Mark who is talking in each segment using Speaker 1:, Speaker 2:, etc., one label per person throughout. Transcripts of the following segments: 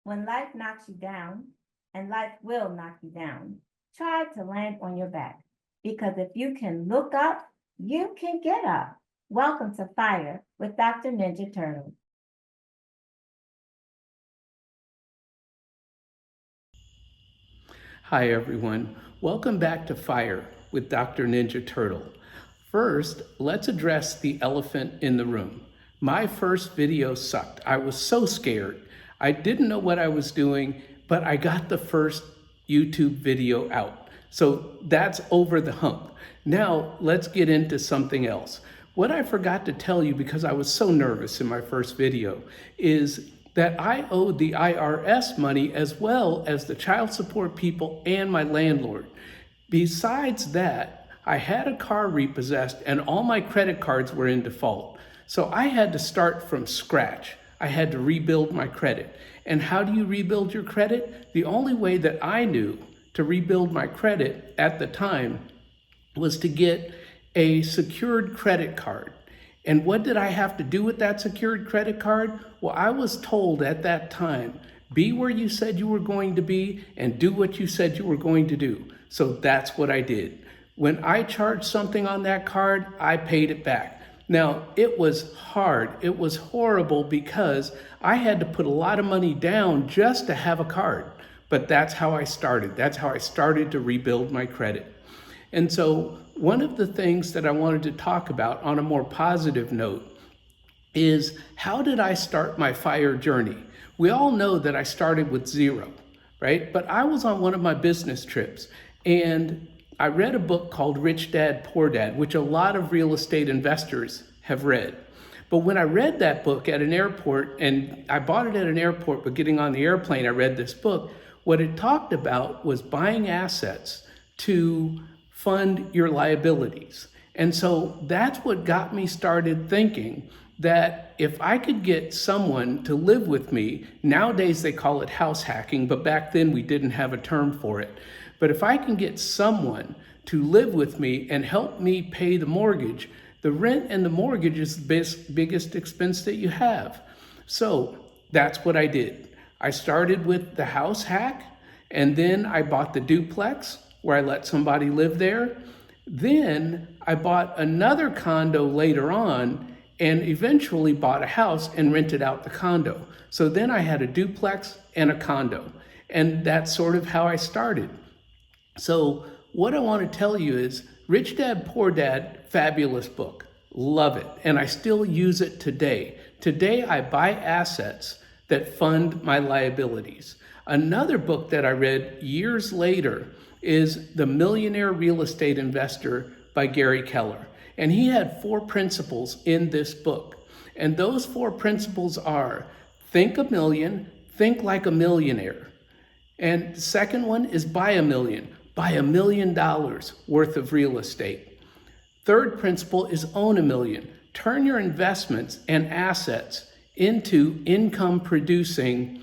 Speaker 1: When life knocks you down, and life will knock you down, try to land on your back. Because if you can look up, you can get up. Welcome to Fire with Dr. Ninja Turtle.
Speaker 2: Hi everyone, welcome back to Fire with Dr. Ninja Turtle. First, let's address the elephant in the room. My first video sucked. I was so scared. I didn't know what I was doing, but I got the first YouTube video out. So that's over the hump. Now let's get into something else. What I forgot to tell you because I was so nervous in my first video is that I owed the IRS money as well as the child support people and my landlord. Besides that, I had a car repossessed and all my credit cards were in default. So I had to start from scratch. I had to rebuild my credit. And how do you rebuild your credit? The only way that I knew to rebuild my credit at the time was to get a secured credit card. And what did I have to do with that secured credit card? Well, I was told at that time, be where you said you were going to be and do what you said you were going to do. So that's what I did. When I charged something on that card, I paid it back. Now, it was hard. It was horrible because I had to put a lot of money down just to have a card. But that's how I started. That's how I started to rebuild my credit. And so one of the things that I wanted to talk about on a more positive note is how did I start my fire journey? We all know that I started with zero, right? But I was on one of my business trips and I read a book called Rich Dad, Poor Dad, which a lot of real estate investors have read. But when I read that book at an airport, and I bought it at an airport, but getting on the airplane, I read this book, what it talked about was buying assets to fund your liabilities. And so that's what got me started thinking that if I could get someone to live with me, nowadays they call it house hacking, but back then we didn't have a term for it. But if I can get someone to live with me and help me pay the mortgage, the rent and the mortgage is the biggest expense that you have. So that's what I did. I started with the house hack, and then I bought the duplex where I let somebody live there. Then I bought another condo later on and eventually bought a house and rented out the condo. So then I had a duplex and a condo. And that's sort of how I started. So what I want to tell you is Rich Dad, Poor Dad, fabulous book. Love it. And I still use it today. Today I buy assets that fund my liabilities. Another book that I read years later is The Millionaire Real Estate Investor by Gary Keller. And he had 4 principles in this book. And those 4 principles are think a million, think like a millionaire. And the second one is buy a million, buy $1 million worth of real estate. Third principle is own a million. Turn your investments and assets into income producing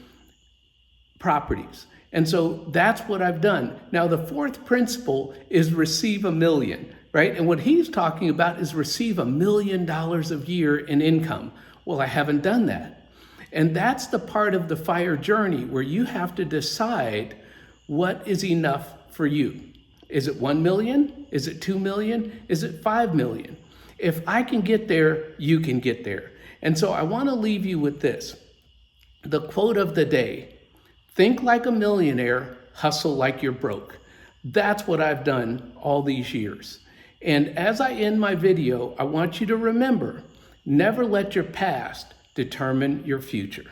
Speaker 2: properties. And so that's what I've done. Now, the 4th principle is receive $1 million, right? And what he's talking about is receive $1 million a year in income. Well, I haven't done that. And that's the part of the fire journey where you have to decide what is enough for you. Is it 1 million? Is it 2 million? Is it 5 million? If I can get there, you can get there. And so I want to leave you with this. The quote of the day: think like a millionaire, hustle like you're broke. That's what I've done all these years. And as I end my video, I want you to remember, never let your past determine your future.